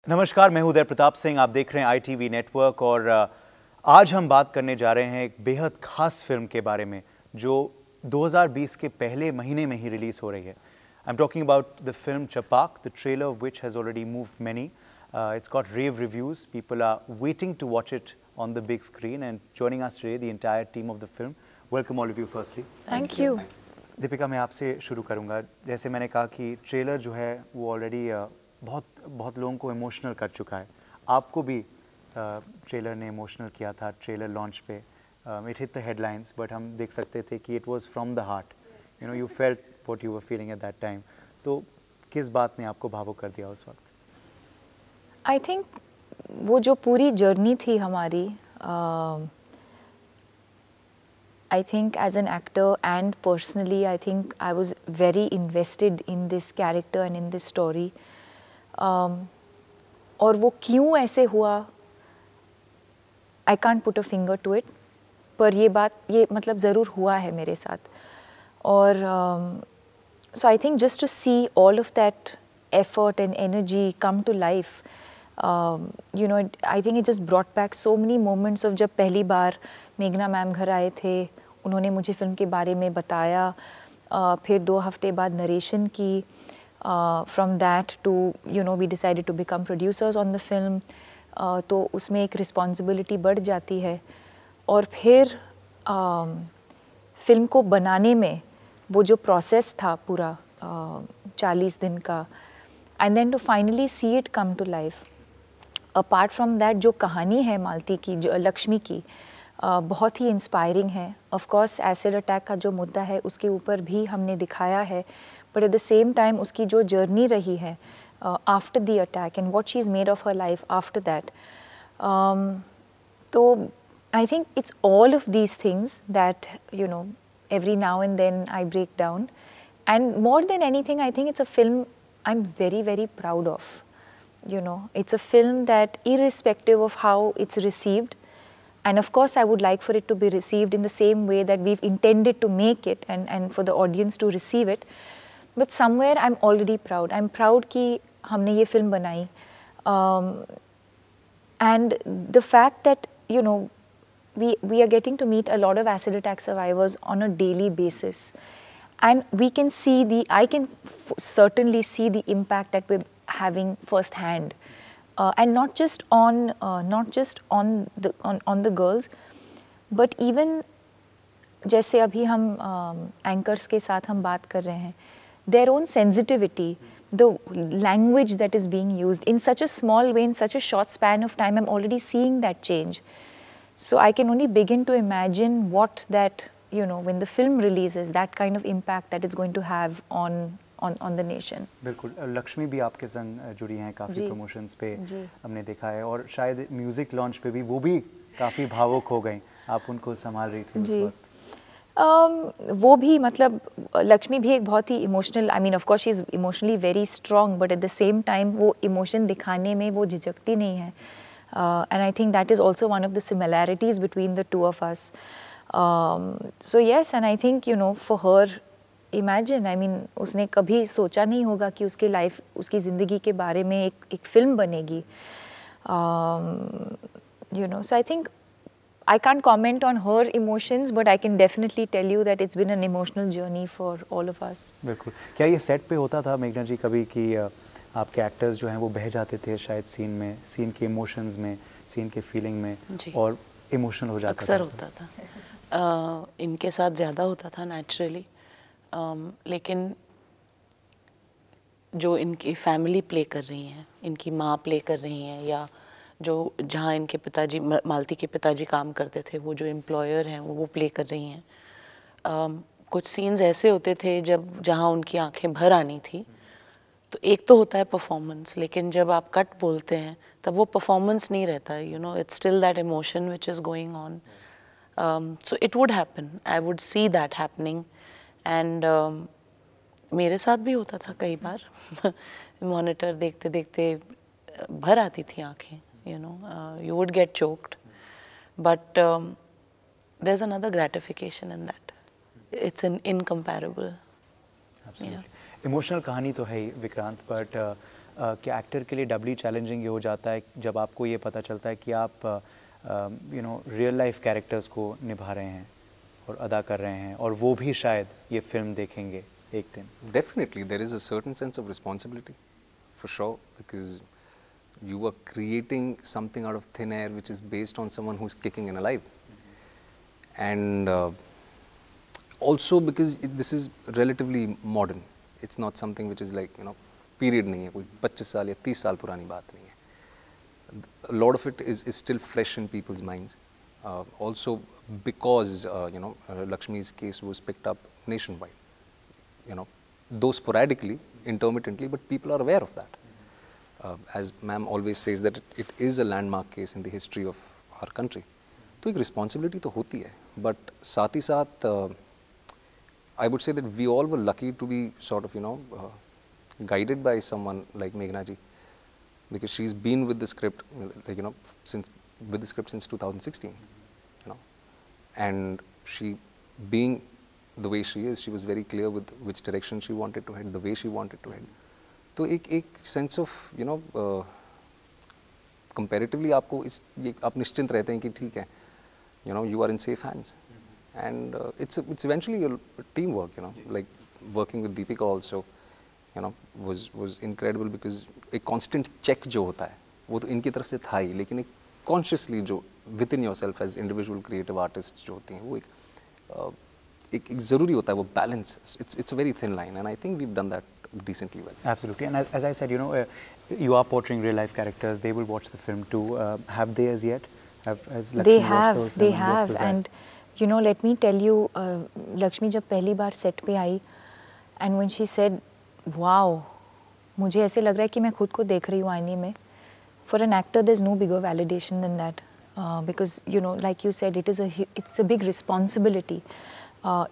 नमस्कार, मैं हूं उदय प्रताप सिंह। आप देख रहे हैं ITV नेटवर्क और आज हम बात करने जा रहे हैं एक बेहद खास फिल्म के बारे में जो 2020 के पहले महीने में ही रिलीज हो रही है। I am talking about the film Chhapaak, the trailer of which has already moved many. It's got rave reviews, people are waiting to watch it on the big screen and joining us today the entire team of the film. Welcome all of you firstly. Thank you. Deepika, मैं आपसे शुरू करूंगा। जैसे मैंने कहा कि trailer जो है वो ऑलरेडी बहुत लोगों को इमोशनल कर चुका है। आपको भी ट्रेलर ने इमोशनल किया था ट्रेलर लॉन्च पे। It hit the headlines, but हम देख सकते थे कि it was from the heart. You felt what you were feeling at that time. तो किस बात ने आपको भावुक कर दिया उस वक्त? आई थिंक वो जो पूरी जर्नी थी हमारी, I think as an actor and personally, I think I was very invested in this character and in this story. और वो क्यों ऐसे हुआ, I can't put a finger to it, पर ये मतलब ज़रूर हुआ है मेरे साथ। और so I think just to see all of that effort and energy come to life, I think it just brought back so many moments of जब पहली बार मेघना मैम घर आए थे, उन्होंने मुझे फ़िल्म के बारे में बताया, फिर 2 हफ्ते बाद नरेशन की, from that to we decided to become producers on the film. तो उसमें एक रिस्पॉन्सिबिलिटी बढ़ जाती है। और फिर फिल्म को बनाने में वो जो प्रोसेस था पूरा 40 दिन का, and then to finally see it come to life. Apart from that जो कहानी है मालती की, जो लक्ष्मी की, बहुत ही इंस्पायरिंग है। ऑफ कोर्स एसिड अटैक का जो मुद्दा है उसके ऊपर भी हमने दिखाया है, but at the same time उसकी जो जर्नी रही है after the attack and what she is made of her life after that, तो I think it's all of these things that every now and then I break down, and more than anything I think it's a film I'm very, very proud of. It's a film that irrespective of how it's received, and of course I would like for it to be received in the same way that we've intended to make it, and for the audience to receive it, but somewhere I'm already proud. I'm proud कि हमने ये film बनाई, and the fact that we are getting to meet a lot of acid attack survivors on a daily basis, and we can see I can certainly see the impact that we're having firsthand, and not just on the girls, but even जैसे अभी हम anchors के साथ हम बात कर रहे हैं, their own sensitivity, the language that is being used in such a small way, in such a short span of time, I'm already seeing that change. So I can only begin to imagine what that, when the film releases, that kind of impact that it's going to have on the nation. बिल्कुल। लक्ष्मी भी आपके संग जुड़ी हैं काफ़ी promotions पे, हमने देखा है, और शायद म्यूज़िक लॉन्च पे भी वो भी काफ़ी भावुक हो गई। आप उनको संभाल रही थी उस वक्त। वो भी मतलब लक्ष्मी भी एक बहुत ही emotional, I mean of course she is emotionally very strong, but at the same time वो इमोशन दिखाने में वो झिझकती नहीं है। And I think that is also one of the similarities between the two of us. So yes, and I think for her, imagine, I mean, उसने कभी सोचा नहीं होगा कि उसके लाइफ, उसकी ज़िंदगी के बारे में एक फिल्म बनेगी. So I think I can't comment on her emotions, but I can definitely tell you that it's been an emotional journey for all of us. बिल्कुल। क्या ये सेट पे होता था मेघना जी कभी कि आपके एक्टर्स जो हैं वो बह जाते थे शायद सीन में, सीन के इमोशंस में, सीन के फीलिंग में, और इमोशनल हो जाता था? अक्सर होता था। इनके साथ ज़्यादा होता था नेचुरली, लेकिन जो इनकी फैमिली प्ले कर रही हैं, इनकी माँ प्ले कर रही हैं, या जो जहाँ इनके पिताजी, मालती के पिताजी काम करते थे, वो जो एम्प्लॉयर हैं वो प्ले कर रही हैं। कुछ सीन्स ऐसे होते थे जहाँ उनकी आंखें भर आनी थी। तो एक तो होता है परफॉर्मेंस, लेकिन जब आप कट बोलते हैं तब वो परफॉर्मेंस नहीं रहता है, it's still that emotion which is going on. So it would happen, I would see that happening, and मेरे साथ भी होता था कई बार। मॉनिटर देखते देखते भर आती थी आंखें, you would get choked, but there's another gratification in that. It's incomparable. Absolutely. Emotional कहानी तो है ही विक्रांत, बट क्या एक्टर के लिए डबली चैलेंजिंग ये हो जाता है जब आपको ये पता चलता है कि आप रियल लाइफ कैरेक्टर्स को निभा रहे हैं और अदा कर रहे हैं, और वो भी शायद ये फिल्म देखेंगे एक दिन? Definitely, there is a certain sense of responsibility, for sure, because you are creating something out of thin air which is based on someone who's kicking and alive. And also because this is relatively modern. It's not something which is like, period नहीं है, कोई 25 साल या 30 साल पुरानी बात नहीं है. A lot of it is still fresh in people's minds. Also because, Lakshmi's case was picked up nationwide. Though sporadically, intermittently, but people are aware of that. As ma'am always says that it is a landmark case in the history of our country. तो एक responsibility तो होती है, but साथ ही साथ I would say that we all were lucky to be sort of, guided by someone like Meghna ji, because she's been with the script, since 2016, and she, being the way she is, she was very clear with which direction she wanted to head, the way she wanted to head. तो एक sense of, comparatively आपको आप निश्चिंत रहते हैं कि ठीक है, you are in safe hands, and it's eventually a teamwork, like working with Deepika also, was incredible, because एक constant check जो होता है वो तो इनकी तरफ से था ही, लेकिन एक consciously जो within yourself as individual creative artists जो होती हैं वो एक ज़रूरी होता है वो balance. It's a very thin line, and I think we've done that decently well. Absolutely, and as I said, you are portraying real life characters. They will watch the film too. Have they as yet? Has Lakshmi watched those? They have, and let me tell you, Lakshmi जब पहली बार set पे आई, and when she said, "Wow," मुझे ऐसे लग रहा है कि मैं खुद को देख रही हूँ आईने में. For an actor, there's no bigger validation than that, because like you said, it's a big responsibility.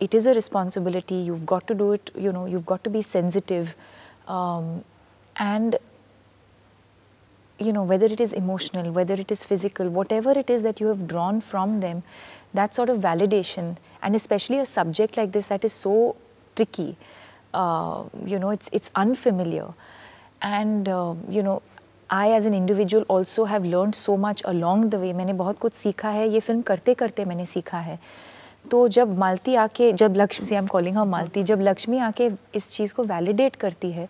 It is a responsibility. You've got to do it. You've got to be sensitive, and whether it is emotional, whether it is physical, whatever it is that you have drawn from them, that sort of validation, and especially a subject like this that is so tricky, it's unfamiliar, and I as an individual also have learned so much along the way. मैंने बहुत कुछ सीखा है, ये film करते करते मैंने सीखा है. तो जब मालती आके, जब Lakshmi, I am calling her Malti, जब लक्ष्मी आके इस चीज़ को वैलिडेट करती है,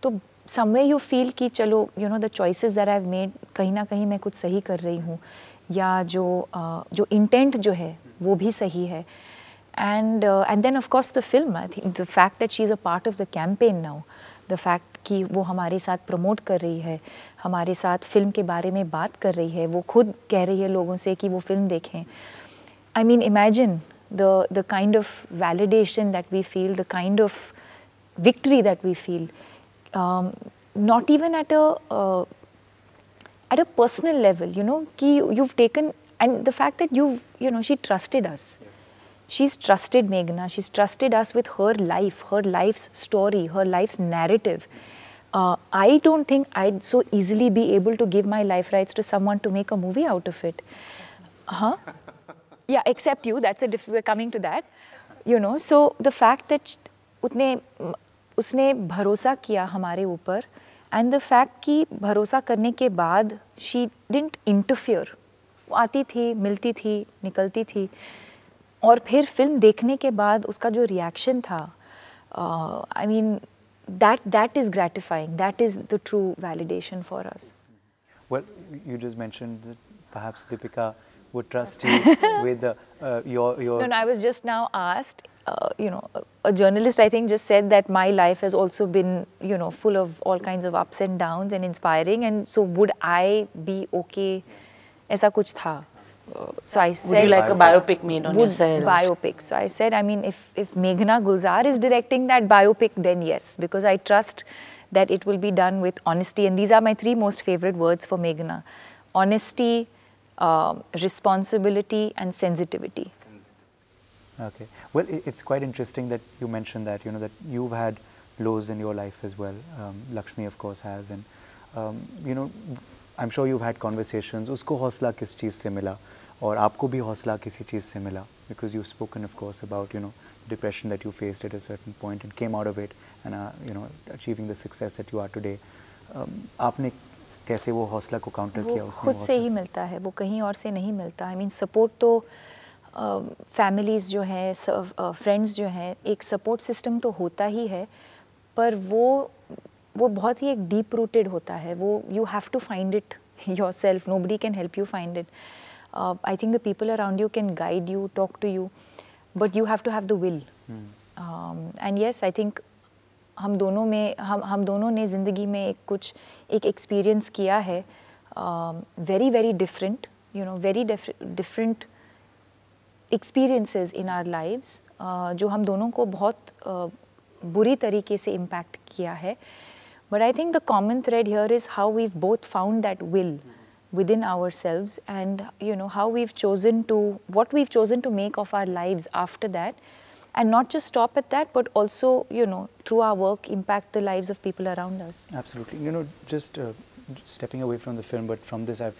तो somewhere you feel कि चलो the choices that I've made, कहीं ना कहीं मैं कुछ सही कर रही हूँ, या जो intent जो है वो भी सही है. And then of course the film, I think the fact that she's a part of the campaign now, the fact कि वो हमारे साथ प्रमोट कर रही है, हमारे साथ फिल्म के बारे में बात कर रही है, वो खुद कह रही है लोगों से कि वो फिल्म देखें. I mean, imagine the kind of validation that we feel, the kind of victory that we feel, not even at a personal level, कि you've taken, and the fact that she trusted us. She's trusted Meghna, she's trusted us with her life, her life's story, her life's narrative. I don't think I'd so easily be able to give my life rights to someone to make a movie out of it. Huh? Yeah, except you, we're coming to that. So the fact that उसने भरोसा किया हमारे ऊपर, and the fact कि भरोसा करने के बाद she didn't interfere. वो आती थी, मिलती थी, निकलती थी, और फिर फिल्म देखने के बाद उसका जो रिएक्शन था, I mean, that is gratifying. That is the true validation for us. Well, you just mentioned that perhaps Deepika would trust you with your. No, I was just now asked. A journalist, I think, just said that my life has also been, full of all kinds of ups and downs and inspiring. And so, would I be okay? ऐसा कुछ था. So I said, would you like a biopic made on yourself? Biopic. So I said, I mean, if Meghna Gulzar is directing that biopic, then yes, because I trust that it will be done with honesty. And these are my 3 most favorite words for Meghna: honesty, responsibility, and sensitivity. Okay. Well, it's quite interesting that you mentioned that, that you've had lows in your life as well. Lakshmi, of course, has. And, I'm sure you've had conversations. Usko हौसला किस चीज़ से मिला, और आपको भी हौसला किसी चीज़ से मिला? Because you've spoken, of course, about, depression that you faced at a certain point and came out of it, and, achieving the success that you are today. आपने कैसे वो हौसला को काउंटर किया? वो उसने खुद से ही मिलता है, वो कहीं और से नहीं मिलता। आई मीन सपोर्ट तो फैमिलीज़ जो हैं, फ्रेंड्स जो हैं, एक सपोर्ट सिस्टम तो होता ही है, पर वो बहुत ही एक डीप रूटेड होता है। वो you have to find it yourself, nobody can help you find it. I think the people around you can guide you, talk to you, but you have to have the will. And yes, I think हम दोनों ने ज़िंदगी में एक experience किया है, very very different, you know, very different experiences in our lives, जो हम दोनों को बहुत बुरी तरीके से इम्पैक्ट किया है। But I think the common thread here is how we've both found that will within ourselves, and you know, how we've chosen to make of our lives after that, and not just stop at that, but also, you know, through our work impact the lives of people around us. Absolutely. You know, just stepping away from the film, but from this I've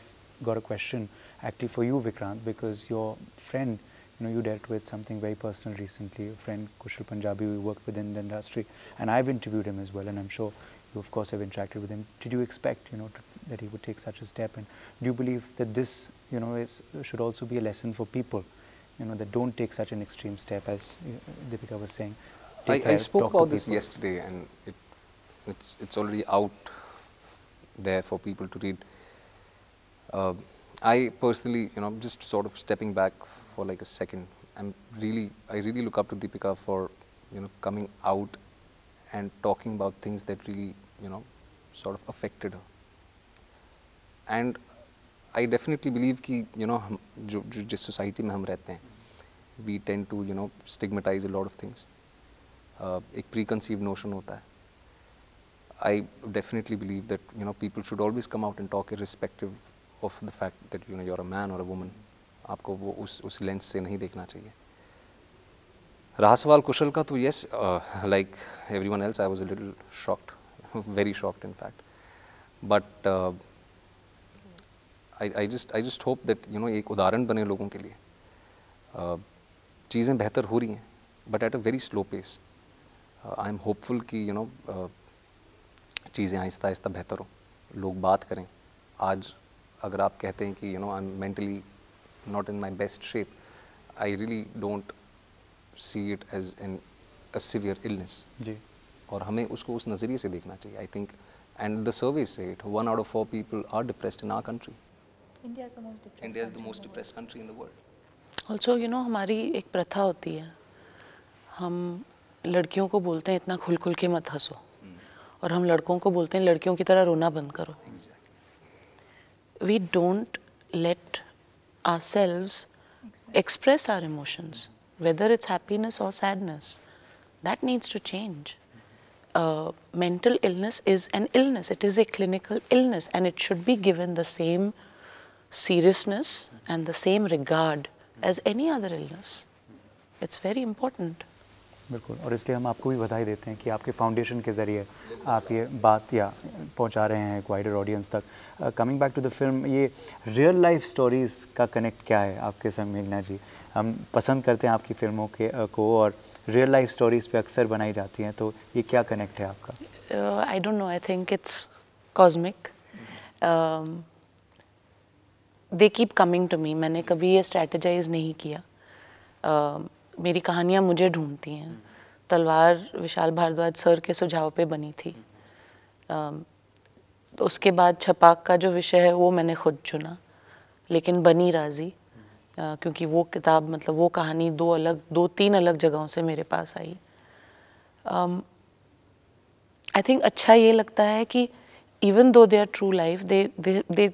got a question actually for you, Vikrant, because your friend, you know, you dealt with something very personal recently. Your friend Kushal Punjabi, who worked within the industry, and I've interviewed him as well, and I'm sure you of course have interacted with him. Did you expect, you know, that he would take such a step, and do you believe that this, you know, should also be a lesson for people, you know, that don't take such an extreme step, as Deepika was saying? I spoke about this yesterday, and it's already out there for people to read. I personally, you know, just sort of stepping back for like a second, I really look up to Deepika for, you know, coming out and talking about things that really, you know, sort of affected her. And I definitely believe कि, you know, हम जिस society में हम रहते हैं, we tend to, you know, stigmatize a lot of things. एक preconceived notion होता है. I definitely believe that, you know, people should always come out and talk irrespective of the fact that, you know, you're a man or a woman. आपको वो उस lens से नहीं देखना चाहिए. रहा सवाल कुशल का, तो yes, like everyone else, I was a little shocked, very shocked in fact. But I just hope that, you know, एक उदाहरण बने लोगों के लिए. चीज़ें बेहतर हो रही हैं, but at a very slow pace. I am hopeful कि, you know, चीज़ें आहिस्ता आहिस्ता बेहतर हो, लोग बात करें. आज अगर आप कहते हैं कि, you know, I'm mentally not in my best shape, I really don't see it as a severe illness. जी. और हमें उसको उस नज़रिए से देखना चाहिए. I think, and the surveys say it, 1 out of 4 people are depressed in our country. India is the most depressed. India is the most depressed country in the world. Also, you know, हमारी एक प्रथा होती है, हम लड़कियों को बोलते हैं इतना खुल खुल के मत हंसो, और हम लड़कों को बोलते हैं लड़कियों की तरह रोना बंद करो. We don't let ourselves express our emotions, whether it's happiness or sadness. That needs to change. Mental illness is an illness. It is a clinical illness, and it should be given the same seriousness and the same regard as any other illness. It's very important. बिल्कुल, और इसलिए हम आपको भी बधाई देते हैं कि आपके फाउंडेशन के ज़रिए आप ये बात या पहुंचा रहे हैं एक वाइडर ऑडियंस तक. Coming back to the film, ये रियल लाइफ स्टोरीज़ का कनेक्ट क्या है आपके संग मेघना जी? हम पसंद करते हैं आपकी फिल्मों को, और रियल लाइफ स्टोरीज़ पे अक्सर बनाई जाती हैं, तो ये क्या कनेक्ट है आपका? I don't know. I think it's cosmic. They keep coming to me. मैंने कभी ये strategize नहीं किया. मेरी कहानियाँ मुझे ढूंढती हैं. तलवार विशाल भारद्वाज सर के सुझाव पे बनी थी. तो उसके बाद छपाक का जो विषय है वो मैंने खुद चुना, लेकिन बनी राजी, क्योंकि वो किताब, मतलब वो कहानी 2-3 अलग जगहों से मेरे पास आई. आई थिंक अच्छा ये लगता है कि even though they are true life, they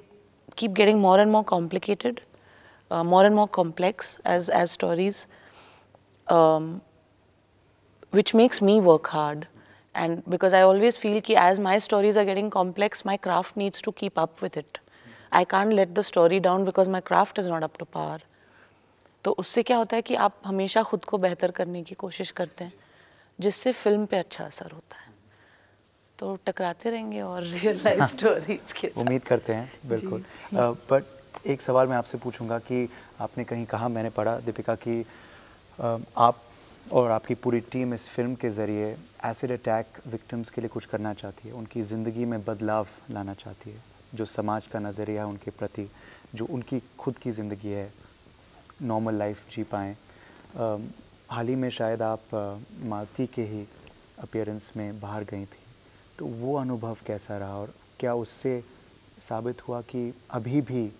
keep getting more and more complicated, more and more complex as stories, which makes me work hard. And because I always feel कि as my stories are getting complex, my craft needs to keep up with it. I can't let the story down because my craft is not up to par. तो उससे क्या होता है कि आप हमेशा खुद को बेहतर करने की कोशिश करते हैं, जिससे फिल्म पे अच्छा असर होता है. तो टकराते रहेंगे और रियल लाइफ स्टोरीज के साथ. उम्मीद करते हैं, बिल्कुल. बट एक सवाल मैं आपसे पूछूंगा कि आपने कहीं कहा, मैंने पढ़ा दीपिका, कि आप और आपकी पूरी टीम इस फिल्म के ज़रिए एसिड अटैक विक्टिम्स के लिए कुछ करना चाहती है, उनकी ज़िंदगी में बदलाव लाना चाहती है, जो समाज का नज़रिया है उनके प्रति, जो उनकी खुद की ज़िंदगी है, नॉर्मल लाइफ जी पाएँ। हाल ही में शायद आप मालती के ही अपीयरेंस में बाहर गई थी, तो वो अनुभव कैसा रहा और क्या उससे साबित हुआ कि अभी भी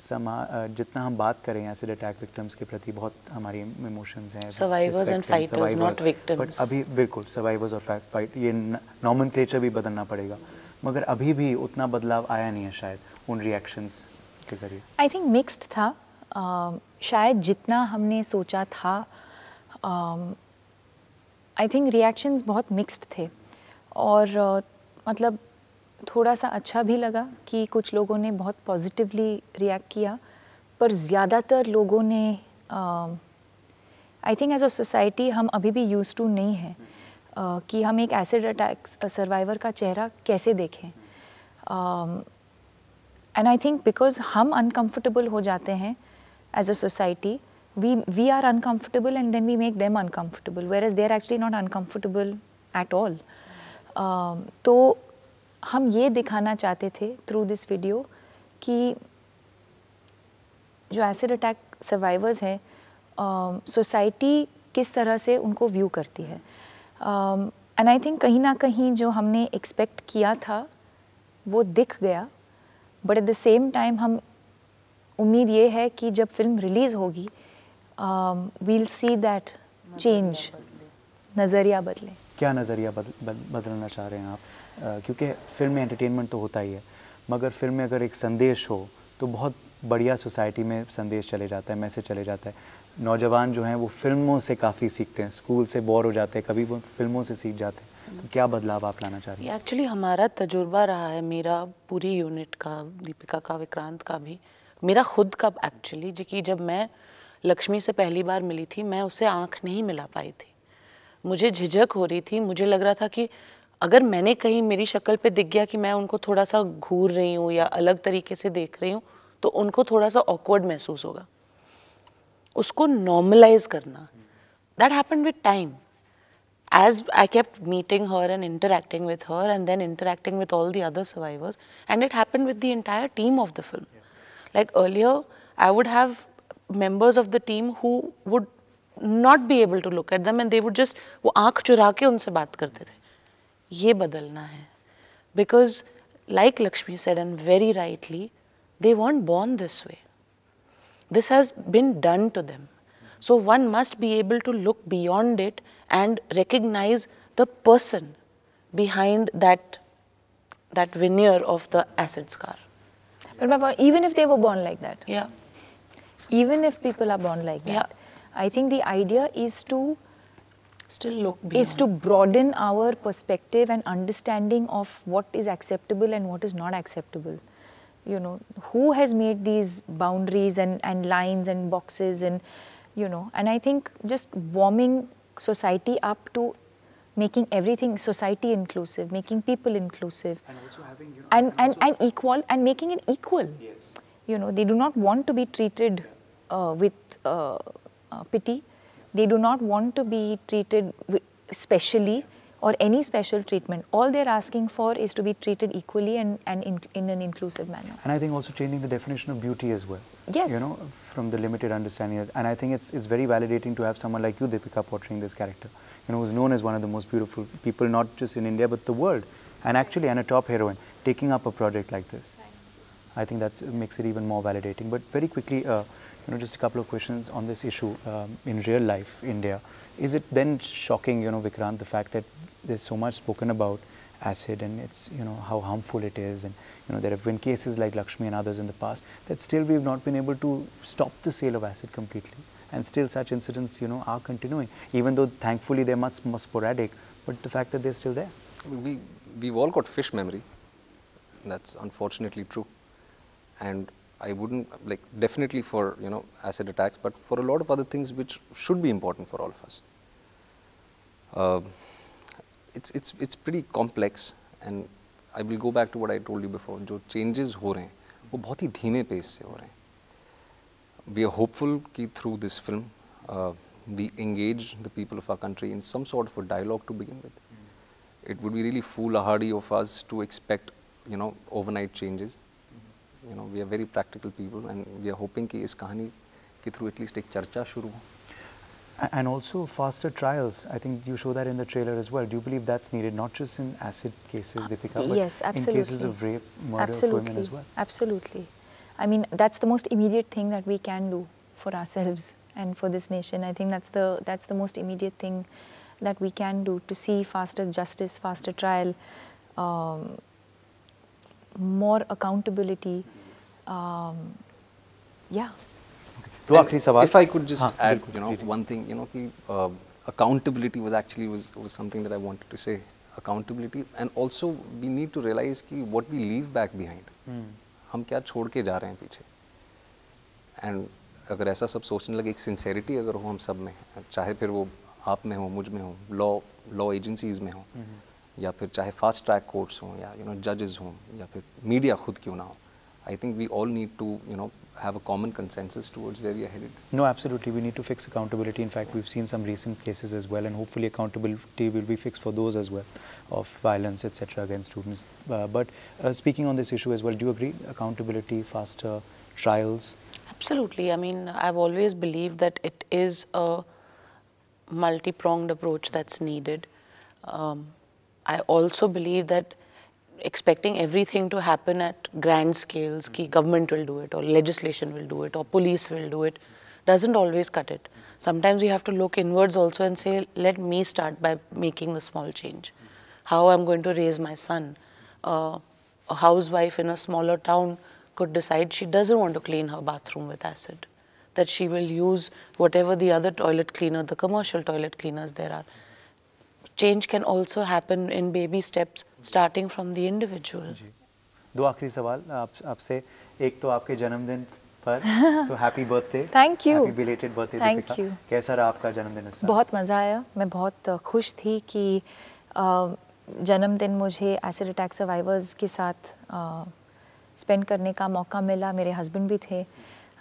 जितना हम बात करें एसिड अटैक विक्टिम्स के प्रति बहुत हमारी इमोशंस हैं, survivors and fighters not victims, but अभी बिल्कुल सर्वाइवर्स और फाइट ये नॉमेनक्लेचर भी बदलना पड़ेगा, मगर अभी भी उतना बदलाव आया नहीं है शायद उन रिएक्शंस के ज़रिए। आई थिंक मिक्स्ड था, शायद जितना हमने सोचा था, आई थिंक रिएक्शंस बहुत मिक्स्ड थे और मतलब थोड़ा सा अच्छा भी लगा कि कुछ लोगों ने बहुत पॉजिटिवली रिएक्ट किया, पर ज़्यादातर लोगों ने I think as a society हम अभी भी यूज्ड टू नहीं हैं कि हम एक एसिड अटैक सर्वाइवर का चेहरा कैसे देखें। एंड आई थिंक बिकॉज हम अनकम्फर्टेबल हो जाते हैं as a society, we are uncomfortable and then we make them uncomfortable, whereas they are actually not uncomfortable at all. तो हम ये दिखाना चाहते थे थ्रू दिस वीडियो कि जो एसिड अटैक सर्वाइवर्स हैं, सोसाइटी किस तरह से उनको व्यू करती है। एंड आई थिंक कहीं ना कहीं जो हमने एक्सपेक्ट किया था वो दिख गया, but at the same time हम उम्मीद ये है कि जब फिल्म रिलीज़ होगी we'll see that change, नज़रिया बदले। क्या नज़रिया बदलना चाह रहे हैं आप? क्योंकि फिल्म में एंटरटेनमेंट तो होता ही है, मगर फिल्म में अगर एक संदेश हो तो बहुत बढ़िया सोसाइटी में संदेश चले जाता है, मैसेज चले जाता है। नौजवान जो हैं वो फिल्मों से काफ़ी सीखते हैं, स्कूल से बोर हो जाते हैं, कभी वो फिल्मों से सीख जाते हैं। तो क्या बदलाव आप लाना चाह रही हैं? एक्चुअली हमारा तजुर्बा रहा है, मेरा पूरी यूनिट का, दीपिका का, विक्रांत का भी, मेरा खुद का एक्चुअली, कि जब मैं लक्ष्मी से पहली बार मिली थी मैं उससे आंख नहीं मिला पाई थी, मुझे झिझक हो रही थी, मुझे लग रहा था कि अगर मैंने कहीं मेरी शक्ल पे दिख गया कि मैं उनको थोड़ा सा घूर रही हूँ या अलग तरीके से देख रही हूँ तो उनको थोड़ा सा ऑकवर्ड महसूस होगा। उसको नॉर्मलाइज करना, that happened with time, as I kept meeting her and interacting with her and then interacting with all the other survivors, and it happened with the entire team of the film. Like earlier I would have members of the team who would not be able to look at them and they would just, वो आँख चुरा के उनसे बात करते थे। ये बदलना है, because like Lakshmi said and very rightly, they weren't born this way. This has been done to them. So one must be able to look beyond it and recognize the person behind that veneer of the acid scar. But even if they were born like that, yeah, even if people are born like that, yeah, I think the idea is to still look beyond. Is to broaden our perspective and understanding of what is acceptable and what is not acceptable. You know, who has made these boundaries and lines and boxes and, you know, and I think just warming society up to making everything society inclusive, making people inclusive, and also having, you know, and equal, and making it equal. Yes. You know, they do not want to be treated with pity. They do not want to be treated specially or any special treatment. All they're asking for is to be treated equally and in an inclusive manner. And I think also changing the definition of beauty as well. Yes. You know, from the limited understanding. And I think it's very validating to have someone like you, Deepika, portraying this character. You know, who's known as one of the most beautiful people, not just in India, but the world. And actually, and a top heroine, taking up a project like this. Right. I think that makes it even more validating. But very quickly, you know, just a couple of questions on this issue in real life, India. Is it then shocking, you know, Vikrant, the fact that there's so much spoken about acid and it's, you know, how harmful it is, and, you know, there have been cases like Lakshmi and others in the past, that still we've not been able to stop the sale of acid completely, and still such incidents, you know, are continuing, even though thankfully they're much more sporadic, but the fact that they're still there. We've all got fish memory, that's unfortunately true, and I wouldn't, like, definitely for, you know, acid attacks, but for a lot of other things which should be important for all of us. It's pretty complex, and I will go back to what I told you before. जो changes हो रहे हैं, वो बहुत ही धीमे pace से हो रहे हैं. We are hopeful कि through this film, we engage the people of our country in some sort of a dialogue to begin with. It would be really foolhardy of us to expect, you know, overnight changes. You know, we are very practical people, and we are hoping कि इस कहानी के through at least एक चर्चा शुरू हो. And also faster trials. I think you show that in the trailer as well. Do you believe that's needed, not just in acid cases, Deepika, but Yes, absolutely. in cases of rape, murder of women as well? Absolutely. I mean, that's the most immediate thing that we can do for ourselves and for this nation. I think that's the most immediate thing that we can do to see faster justice, faster trial, more accountability. Yeah. तो आखिरी सवाल. If I could just add, you know, one thing, you know, कि accountability was actually was something that I wanted to say. Accountability, and also we need to realize कि what we leave back behind. हम क्या छोड़ के जा रहे हैं पीछे. And अगर ऐसा सब सोचने लगे, एक sincerity अगर हो हम सब में, चाहे फिर वो आप में हो, मुझ में हो, law agencies में हो, या फिर चाहे fast track courts हो, या you know judges हो, या फिर media खुद क्यों ना हो. I think we all need to, you know, have a common consensus towards where we are headed. No, absolutely. We need to fix accountability. In fact, we've seen some recent cases as well, and hopefully accountability will be fixed for those as well, of violence, etc., against students. But speaking on this issue as well, do you agree? Accountability, faster trials? Absolutely. I mean, I've always believed that it is a multi-pronged approach that's needed. I also believe that expecting everything to happen at grand scales, ki government will do it, or legislation will do it, or police will do it, doesn't always cut it. Sometimes we have to look inwards also and say, let me start by making the small change. How I'm going to raise my son. A housewife in a smaller town could decide she doesn't want to clean her bathroom with acid, that she will use whatever the other toilet cleaner, the commercial toilet cleaners there are. Change can also happen in baby steps, starting from the individual. दो आखिरी सवाल आपसे. एक तो आपके जन्मदिन पर, तो happy birthday. Thank you. Happy belated birthday Thank Deepika. you. कैसा रहा आपका जन्मदिन इस साल? बहुत मज़ा आया. मैं बहुत खुश थी कि जन्मदिन मुझे एसिड अटैक सर्वाइवर्स के साथ स्पेंड करने का मौका मिला. मेरे हस्बैंड भी थे.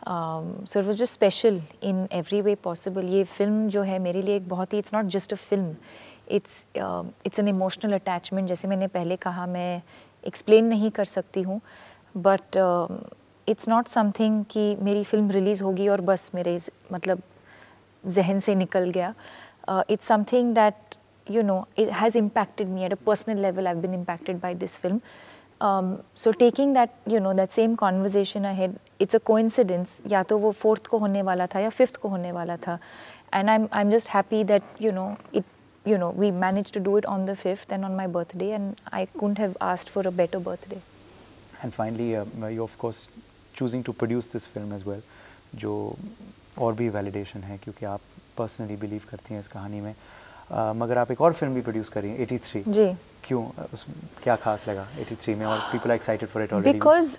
So it was just special in every way possible. ये फिल्म जो है मेरे लिए एक बहुत ही, it's not just a film, it's an emotional attachment. जैसे मैंने पहले कहा, मैं एक्सप्लेन नहीं कर सकती हूँ, बट इट्स नॉट समथिंग कि मेरी फिल्म रिलीज़ होगी और बस मेरे मतलब जहन से निकल गया. It's something that, you know, it has impacted me at a personal level. I've been impacted by this film. So taking that, you know, that same conversation ahead, it's a coincidence. या तो वो 4th को होने वाला था या 5th को होने वाला था. And I'm just happy that, we managed to do it on the 5th and on my birthday, and I couldn't have asked for a better birthday. And finally, you're of course choosing to produce this film as well, जो और भी validation है क्योंकि आप personally believe करती हैं इस कहानी में. मगर आप एक और फिल्म भी प्रोड्यूस कर रही हैं, 83. जी. क्यों, क्या खास लगा 83 में, और people are excited for it already? Because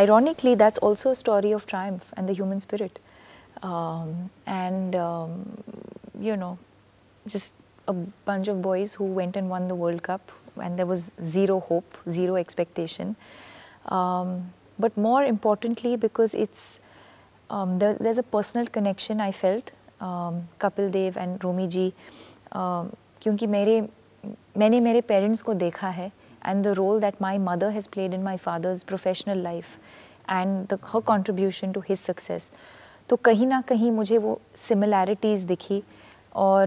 ironically, that's also a story of triumph and the human spirit. Just a bunch of boys who went and won the World Cup, and there was zero hope, zero expectation. But more importantly, because it's there's a personal connection I felt, Kapil Dev and Romi ji, क्योंकि मैंने मेरे parents को देखा है, and the role that my mother has played in my father's professional life and her contribution to his success. तो कहीं ना कहीं मुझे वो similarities दिखी, और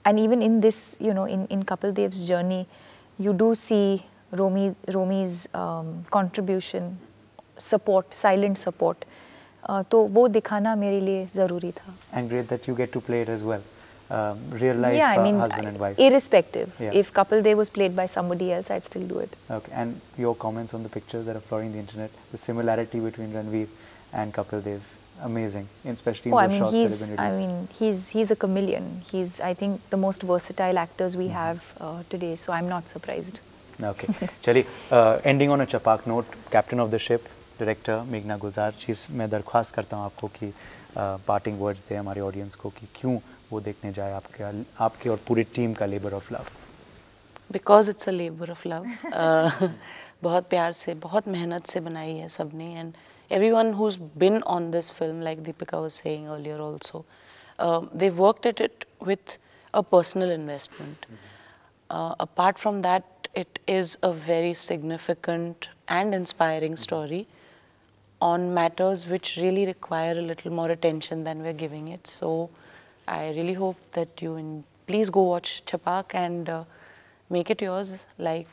and even in this, in Kapil Dev's journey, you do see Romi's contribution, support, silent support. तो वो दिखाना मेरे लिए ज़रूरी था. And great that you get to play it as well. Real life, yeah, I mean, husband and wife. Irrespective. Yeah. If Kapil Dev was played by somebody else, I'd still do it. Okay, and your comments on the pictures that are flowing the internet, the similarity between Ranveer and Kapil Dev, amazing, especially in those shots that have been released. He's a chameleon. He's, I think, the most versatile actors we have today, so I'm not surprised. Okay, चलिए, ending on a chapak note, captain of the ship, director Meghna Gulzar, मैं दरख्वास्त करता हूँ आपको कि parting words दे हमारे audience को कि क्यों वो देखने जाए आपके और पूरी टीम का labor of love. Because it's a labor of love. बहुत प्यार से, बहुत मेहनत से बनाई है सबने, and everyone who's been on this film, like Deepika was saying earlier also, they've worked at it with a personal investment. Apart from that, it is a very significant and inspiring story on matters which really require a little more attention than we're giving it. So I really hope that you please go watch Chhapaak and make it yours like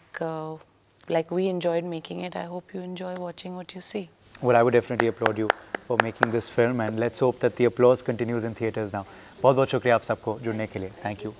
we enjoyed making it. I hope you enjoy watching what you see. Well, I would definitely applaud you for making this film, and let's hope that the applause continues in theaters now. बहुत बहुत शुक्रिया आप सबको जुड़ने के लिए. Thank you.